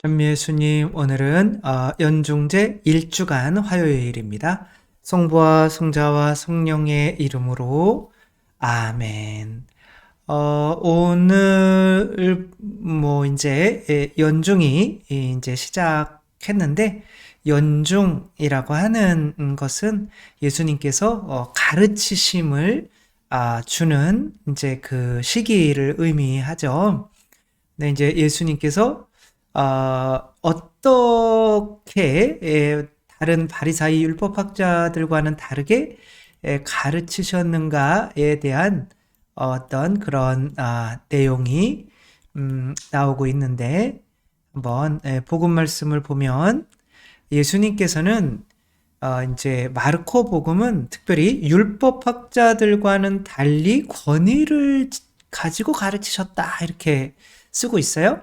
전미예수님, 오늘은 연중제 1주간 화요일입니다. 성부와 성자와 성령의 이름으로 아멘. 오늘 이제 연중이 이제 시작했는데, 연중이라고 하는 것은 예수님께서 가르치심을 주는 이제 그 시기를 의미하죠. 네, 이제 예수님께서 어떻게 다른 바리사이 율법학자들과는 다르게 가르치셨는가에 대한 어떤 그런 내용이 나오고 있는데, 한번 복음 말씀을 보면 예수님께서는 이제 마르코 복음은 특별히 율법학자들과는 달리 권위를 가지고 가르치셨다 이렇게 쓰고 있어요.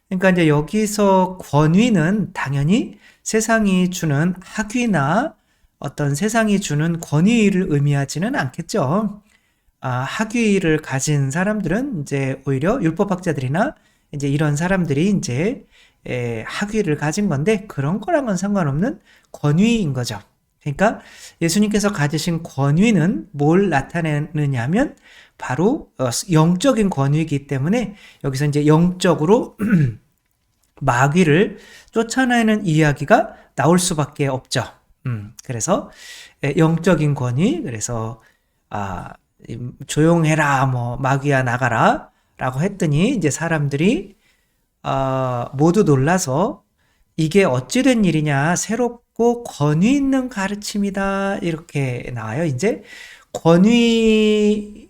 그러니까 이제 여기서 권위는 당연히 세상이 주는 학위나 어떤 세상이 주는 권위를 의미하지는 않겠죠. 학위를 가진 사람들은 이제 오히려 율법학자들이나 이제 이런 사람들이 이제 학위를 가진 건데, 그런 거랑은 상관없는 권위인 거죠. 그러니까 예수님께서 가지신 권위는 뭘 나타내느냐면 바로 영적인 권위이기 때문에 여기서 이제 영적으로 마귀를 쫓아내는 이야기가 나올 수밖에 없죠. 그래서 영적인 권위, 그래서 조용해라, 뭐 마귀야 나가라 라고 했더니 이제 사람들이 모두 놀라서 이게 어찌된 일이냐, 새롭고 권위 있는 가르침이다 이렇게 나와요. 이제 권위에다가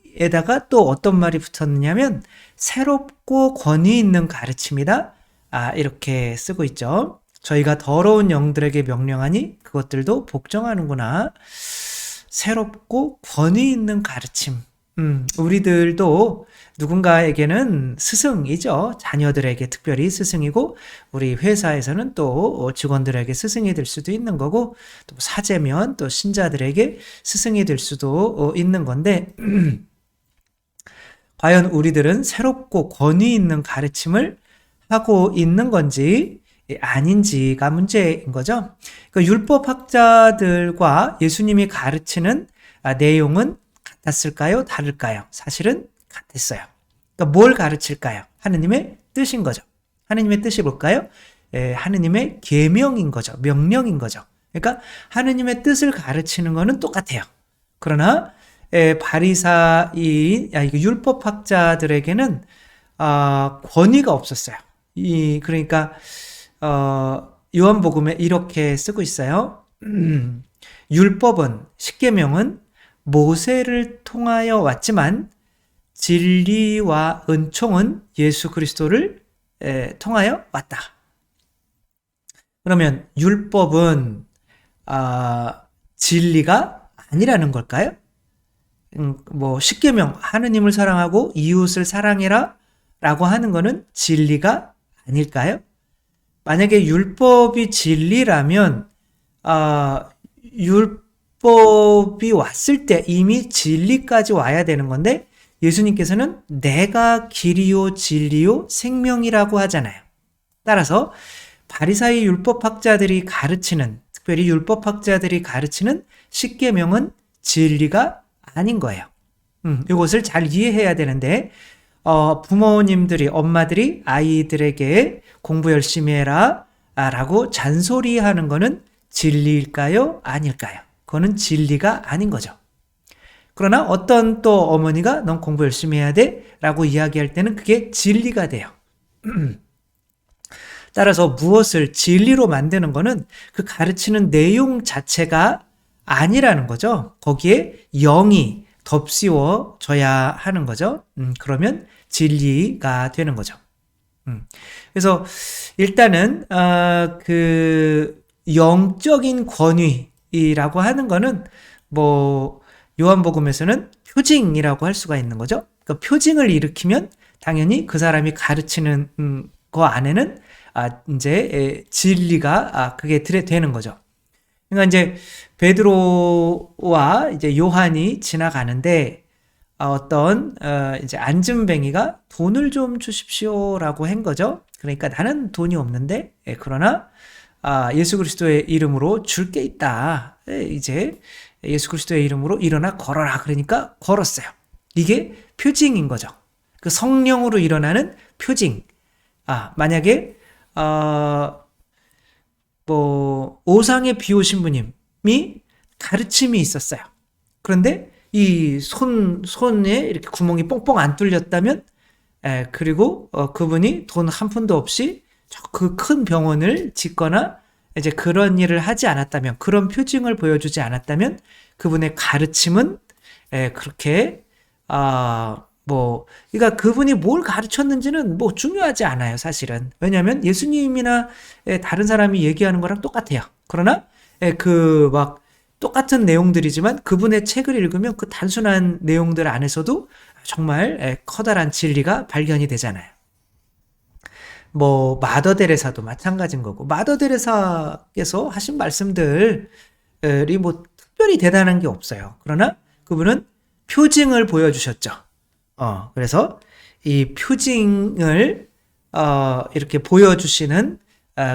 또 어떤 말이 붙었느냐면 새롭고 권위 있는 가르침이다, 이렇게 쓰고 있죠. 저희가 더러운 영들에게 명령하니 그것들도 복종하는구나. 새롭고 권위 있는 가르침. 우리들도 누군가에게는 스승이죠. 자녀들에게 특별히 스승이고, 우리 회사에서는 또 직원들에게 스승이 될 수도 있는 거고, 또 사제면 또 신자들에게 스승이 될 수도 있는 건데, 과연 우리들은 새롭고 권위 있는 가르침을 하고 있는 건지 아닌지가 문제인 거죠. 그러니까 율법학자들과 예수님이 가르치는 내용은 같았을까요? 다를까요? 사실은 같았어요. 그러니까 뭘 가르칠까요? 하느님의 뜻인 거죠. 하느님의 뜻이 뭘까요? 하느님의 계명인 거죠. 명령인 거죠. 그러니까 하느님의 뜻을 가르치는 거는 똑같아요. 그러나 바리사이 율법학자들에게는 권위가 없었어요. 그러니까 요한복음에 이렇게 쓰고 있어요. 율법은, 십계명은 모세를 통하여 왔지만 진리와 은총은 예수 그리스도를 통하여 왔다. 그러면 율법은 진리가 아니라는 걸까요? 십계명, 하느님을 사랑하고 이웃을 사랑해라 라고 하는 거는 진리가 아닐까요? 만약에 율법이 진리라면 율법이 왔을 때 이미 진리까지 와야 되는 건데, 예수님께서는 내가 길이요 진리요 생명이라고 하잖아요. 따라서 바리사이 율법학자들이 가르치는, 특별히 율법학자들이 가르치는 십계명은 진리가 아닌 거예요. 이것을 잘 이해해야 되는데, 부모님들이, 엄마들이 아이들에게 공부 열심히 해라 라고 잔소리하는 거는 진리일까요? 아닐까요? 그거는 진리가 아닌 거죠. 그러나 어떤 또 어머니가 넌 공부 열심히 해야 돼 라고 이야기할 때는 그게 진리가 돼요. 따라서 무엇을 진리로 만드는 거는 그 가르치는 내용 자체가 아니라는 거죠. 거기에 영이 덧씌워져야 하는 거죠. 그러면 진리가 되는 거죠. 그래서 일단은 그 영적인 권위라고 하는 거는 요한복음에서는 표징이라고 할 수가 있는 거죠. 그러니까 표징을 일으키면 당연히 그 사람이 가르치는 거 안에는 이제 진리가 그게 되는 거죠. 그러니까 이제 베드로와 이제 요한이 지나가는데 어떤 이제 안진뱅이가 돈을 좀 주십시오라고 한 거죠. 그러니까 나는 돈이 없는데 그러나 예수 그리스도의 이름으로 줄 게 있다. 이제 예수 그리스도의 이름으로 일어나 걸어라. 그러니까 걸었어요. 이게 표징인 거죠. 그 성령으로 일어나는 표징. 만약에 뭐 오상의 비오 신부님이 가르침이 있었어요. 그런데 이 손에 이렇게 구멍이 뽕뽕 안 뚫렸다면, 그리고 그분이 돈 한 푼도 없이 그 큰 병원을 짓거나 이제 그런 일을 하지 않았다면, 그런 표징을 보여주지 않았다면 그분의 가르침은 그렇게 그러니까 그분이 뭘 가르쳤는지는 뭐 중요하지 않아요, 사실은. 왜냐하면 예수님이나 다른 사람이 얘기하는 거랑 똑같아요. 그러나 그 막 똑같은 내용들이지만 그분의 책을 읽으면 그 단순한 내용들 안에서도 정말 커다란 진리가 발견이 되잖아요. 뭐 마더 데레사도 마찬가지인 거고, 마더 데레사께서 하신 말씀들이 뭐 특별히 대단한 게 없어요. 그러나 그분은 표징을 보여주셨죠. 그래서 이 표징을 이렇게 보여주시는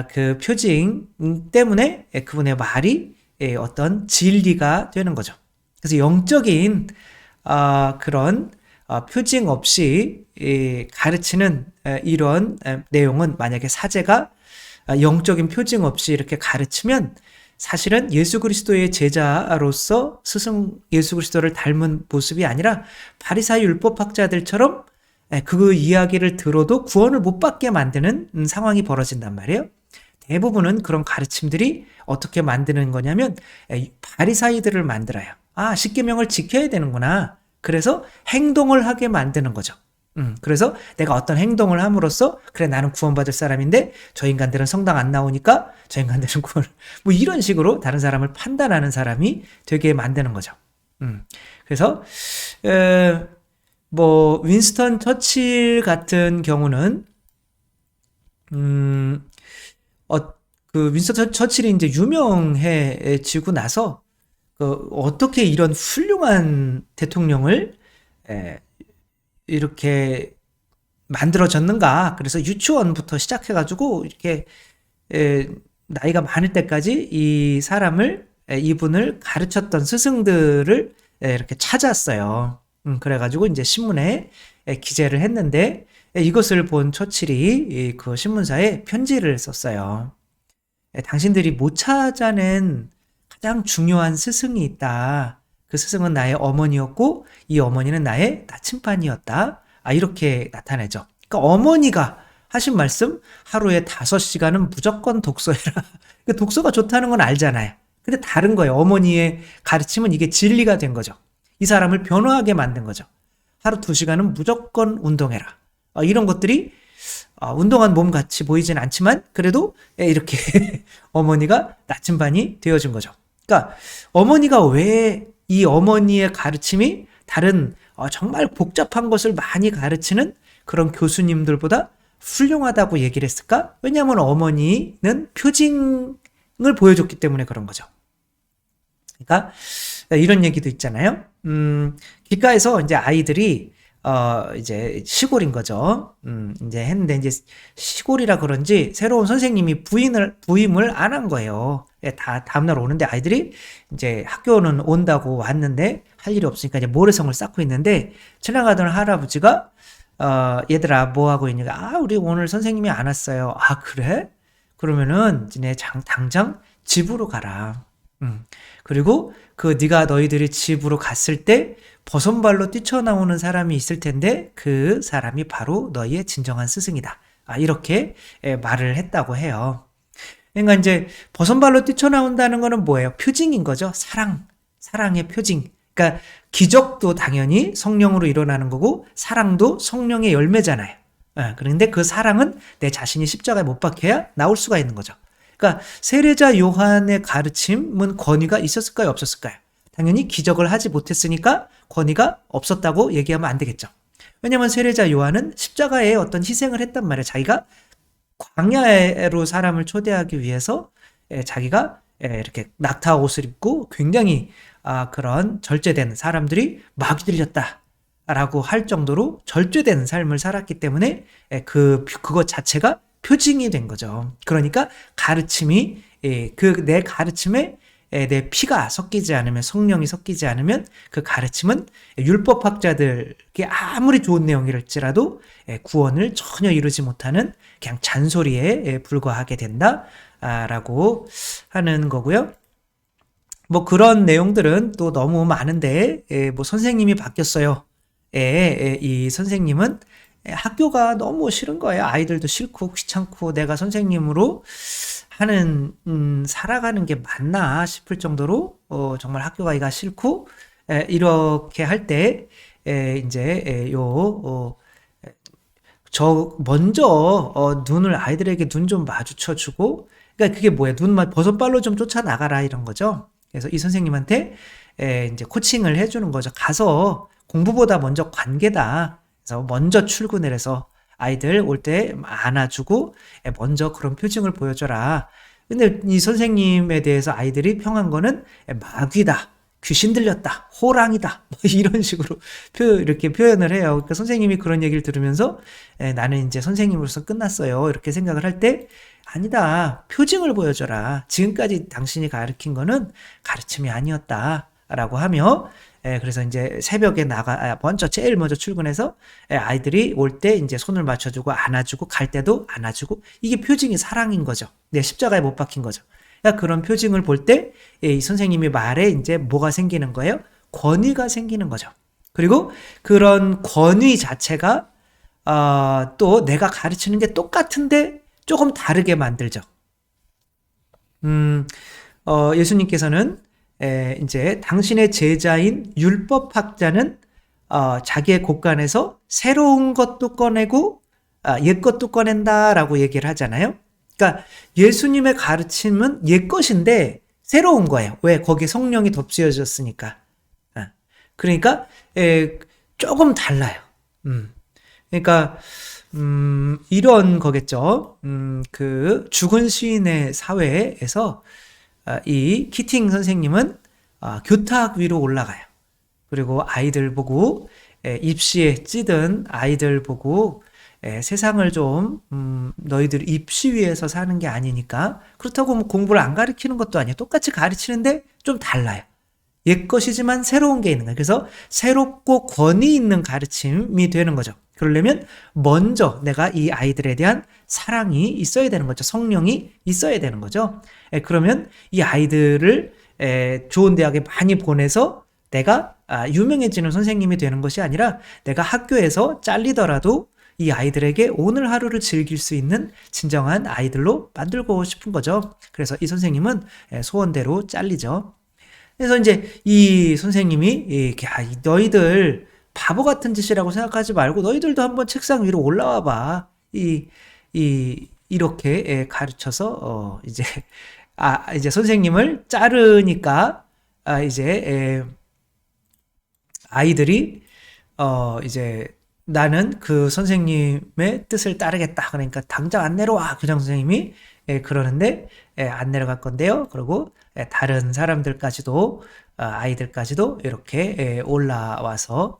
그 표징 때문에 그분의 말이 어떤 진리가 되는 거죠. 그래서 영적인 그런 표징 없이 가르치는 이런 내용은, 만약에 사제가 영적인 표징 없이 이렇게 가르치면 사실은 예수 그리스도의 제자로서 스승 예수 그리스도를 닮은 모습이 아니라 바리사이 율법학자들처럼 그 이야기를 들어도 구원을 못 받게 만드는 상황이 벌어진단 말이에요. 대부분은 그런 가르침들이 어떻게 만드는 거냐면 바리사이들을 만들어요. 십계명을 지켜야 되는구나. 그래서 행동을 하게 만드는 거죠. 그래서 내가 어떤 행동을 함으로써, 그래 나는 구원받을 사람인데 저 인간들은 성당 안 나오니까 저 인간들은 구원, 뭐 이런 식으로 다른 사람을 판단하는 사람이 되게 만드는 거죠. 그래서 뭐 윈스턴 처칠 같은 경우는 그 윈스턴 처칠이 이제 유명해지고 나서 어떻게 이런 훌륭한 대통령을 이렇게 만들어졌는가. 그래서 유치원부터 시작해가지고 이렇게 나이가 많을 때까지 이분을 가르쳤던 스승들을 이렇게 찾았어요. 그래가지고 이제 신문에 기재를 했는데, 이것을 본 처칠이 그 신문사에 편지를 썼어요. 당신들이 못 찾아낸 가장 중요한 스승이 있다. 그 스승은 나의 어머니였고 이 어머니는 나의 나침반이었다. 이렇게 나타내죠. 그러니까 어머니가 하신 말씀, 하루에 5시간은 무조건 독서해라. 독서가 좋다는 건 알잖아요. 근데 다른 거예요. 어머니의 가르침은 이게 진리가 된 거죠. 이 사람을 변화하게 만든 거죠. 하루 2시간은 무조건 운동해라. 이런 것들이 운동한 몸 같이 보이진 않지만 그래도 이렇게 어머니가 나침반이 되어준 거죠. 그러니까 어머니가 왜 이 어머니의 가르침이 다른 정말 복잡한 것을 많이 가르치는 그런 교수님들보다 훌륭하다고 얘기를 했을까? 왜냐하면 어머니는 표징을 보여줬기 때문에 그런 거죠. 그러니까 이런 얘기도 있잖아요. 길가에서 이제 아이들이 이제 시골인 거죠. 이제 했는데 이제 시골이라 그런지 새로운 선생님이 부임을 안 한 거예요. 다 다음날 오는데 아이들이 이제 학교는 온다고 왔는데 할 일이 없으니까 이제 모래성을 쌓고 있는데, 지나가던 할아버지가 얘들아 뭐 하고 있냐가, 우리 오늘 선생님이 안 왔어요. 그래? 그러면은 니네 당장 집으로 가라. 그리고 네가 너희들이 집으로 갔을 때 버선발로 뛰쳐나오는 사람이 있을 텐데 그 사람이 바로 너희의 진정한 스승이다. 이렇게 말을 했다고 해요. 그러니까 이제 버선발로 뛰쳐나온다는 거는 뭐예요? 표징인 거죠. 사랑의 표징. 그러니까 기적도 당연히 성령으로 일어나는 거고 사랑도 성령의 열매잖아요. 그런데 그 사랑은 내 자신이 십자가에 못 박혀야 나올 수가 있는 거죠. 그러니까 세례자 요한의 가르침은 권위가 있었을까요? 없었을까요? 당연히 기적을 하지 못했으니까 권위가 없었다고 얘기하면 안 되겠죠. 왜냐하면 세례자 요한은 십자가에 어떤 희생을 했단 말이에요. 자기가 광야로 사람을 초대하기 위해서 자기가 이렇게 낙타 옷을 입고 굉장히 그런 절제된 사람들이 마귀 들렸다. 라고 할 정도로 절제된 삶을 살았기 때문에 그것 자체가 표징이 된 거죠. 그러니까 가르침이 내 가르침에 내 피가 섞이지 않으면, 성령이 섞이지 않으면 그 가르침은 율법학자들이 아무리 좋은 내용일지라도 구원을 전혀 이루지 못하는 그냥 잔소리에 불과하게 된다라고 하는 거고요. 뭐 그런 내용들은 또 너무 많은데 뭐 선생님이 바뀌었어요. 이 선생님은 학교가 너무 싫은 거예요. 아이들도 싫고 귀찮고 내가 선생님으로 살아가는 게 맞나 싶을 정도로 정말 학교 가기가 싫고 이렇게 할 때 이제 먼저 눈을 아이들에게 눈 좀 마주쳐 주고, 그러니까 그게 뭐예요? 눈만 버섯발로 좀 쫓아 나가라 이런 거죠. 그래서 이 선생님한테 이제 코칭을 해주는 거죠. 가서 공부보다 먼저 관계다. 그래서 먼저 출근을 해서 아이들 올 때 안아주고 먼저 그런 표징을 보여줘라. 근데 이 선생님에 대해서 아이들이 평한 거는 마귀다, 귀신 들렸다, 호랑이다, 뭐 이런 식으로 이렇게 표현을 해요. 그러니까 선생님이 그런 얘기를 들으면서 나는 이제 선생님으로서 끝났어요, 이렇게 생각을 할 때, 아니다, 표징을 보여줘라. 지금까지 당신이 가르친 거는 가르침이 아니었다 라고 하며, 그래서 이제 새벽에 제일 먼저 출근해서 아이들이 올 때 이제 손을 맞춰주고 안아주고, 갈 때도 안아주고, 이게 표징이 사랑인 거죠. 십자가에 못 박힌 거죠. 그러니까 그런 표징을 볼 때 이 선생님이 말에 이제 뭐가 생기는 거예요? 권위가 생기는 거죠. 그리고 그런 권위 자체가 또 내가 가르치는 게 똑같은데 조금 다르게 만들죠. 예수님께서는 이제 당신의 제자인 율법학자는 자기의 곳간에서 새로운 것도 꺼내고 옛 것도 꺼낸다라고 얘기를 하잖아요. 그러니까 예수님의 가르침은 옛 것인데 새로운 거예요. 왜? 거기에 성령이 덧씌워졌으니까. 그러니까 조금 달라요. 그러니까 이런 거겠죠. 그 죽은 시인의 사회에서 이 키팅 선생님은 교탁 위로 올라가요. 그리고 아이들 보고 입시에 찌든 아이들 보고 세상을 좀 너희들 입시 위에서 사는 게 아니니까, 그렇다고 뭐 공부를 안 가르치는 것도 아니에요. 똑같이 가르치는데 좀 달라요. 옛 것이지만 새로운 게 있는 거예요. 그래서 새롭고 권위 있는 가르침이 되는 거죠. 그러려면 먼저 내가 이 아이들에 대한 사랑이 있어야 되는 거죠. 성령이 있어야 되는 거죠. 그러면 이 아이들을 좋은 대학에 많이 보내서 내가 유명해지는 선생님이 되는 것이 아니라, 내가 학교에서 잘리더라도 이 아이들에게 오늘 하루를 즐길 수 있는 진정한 아이들로 만들고 싶은 거죠. 그래서 이 선생님은 소원대로 잘리죠. 그래서 이제 이 선생님이 너희들 바보 같은 짓이라고 생각하지 말고 너희들도 한번 책상 위로 올라와 봐. 이렇게 가르쳐서 이제 선생님을 자르니까 이제 아이들이 이제 나는 그 선생님의 뜻을 따르겠다. 그러니까 당장 안 내려와. 교장 선생님이 그러는데 안 내려갈 건데요. 그리고 다른 사람들까지도 아이들까지도 이렇게 올라와서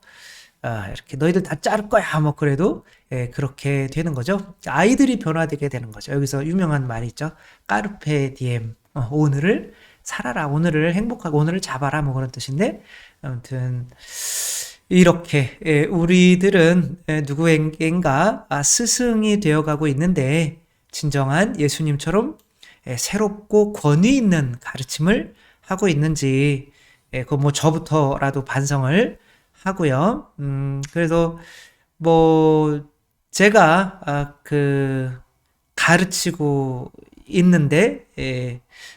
이렇게 너희들 다 자를 거야. 뭐 그래도 그렇게 되는 거죠. 아이들이 변화되게 되는 거죠. 여기서 유명한 말이 있죠. 까르페 디엠. 오늘을 살아라. 오늘을 행복하고 오늘을 잡아라. 뭐 그런 뜻인데, 아무튼 이렇게 우리들은 누구에겐가 스승이 되어가고 있는데, 진정한 예수님처럼 새롭고 권위 있는 가르침을 하고 있는지 그 뭐 저부터라도 반성을 하고요. 그래서 뭐 제가 그 가르치고 있는데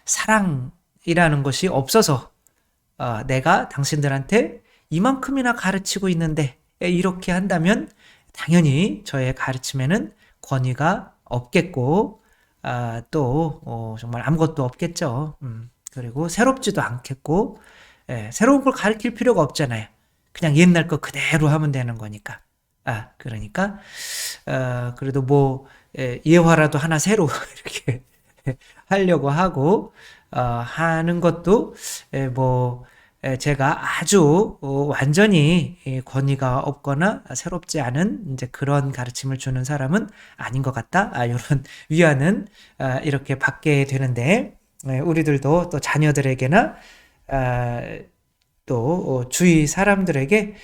사랑이라는 것이 없어서 내가 당신들한테 이만큼이나 가르치고 있는데 이렇게 한다면 당연히 저의 가르침에는 권위가 없겠고 또 정말 아무것도 없겠죠. 그리고 새롭지도 않겠고 새로운 걸 가르칠 필요가 없잖아요. 그냥 옛날 거 그대로 하면 되는 거니까. 그러니까 그래도 뭐 예화라도 하나 새로 이렇게 하려고 하고 하는 것도 뭐 제가 아주 완전히 권위가 없거나 새롭지 않은 이제 그런 가르침을 주는 사람은 아닌 것 같다. 이런 위안은 이렇게 받게 되는데, 우리들도 또 자녀들에게나 또 주위 사람들에게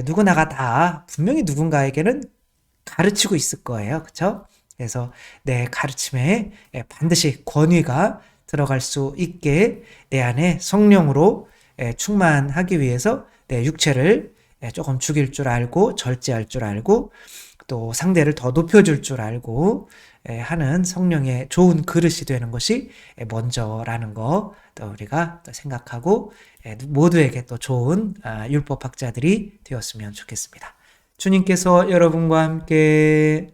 누구나가 다 분명히 누군가에게는 가르치고 있을 거예요. 그쵸? 그래서 내 가르침에 반드시 권위가 들어갈 수 있게 내 안에 성령으로 충만하기 위해서 내 육체를 조금 죽일 줄 알고 절제할 줄 알고 또 상대를 더 높여줄 줄 알고 하는 성령의 좋은 그릇이 되는 것이 먼저라는 거 또 우리가 또 생각하고 모두에게 또 좋은 율법학자들이 되었으면 좋겠습니다. 주님께서 여러분과 함께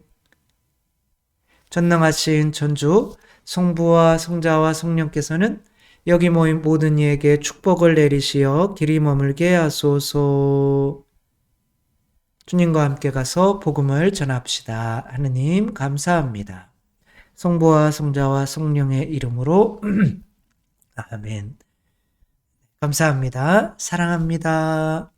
전능하신 천주 성부와 성자와 성령께서는 여기 모인 모든 이에게 축복을 내리시어 길이 머물게 하소서. 주님과 함께 가서 복음을 전합시다. 하느님 감사합니다. 성부와 성자와 성령의 이름으로 아멘. 감사합니다. 사랑합니다.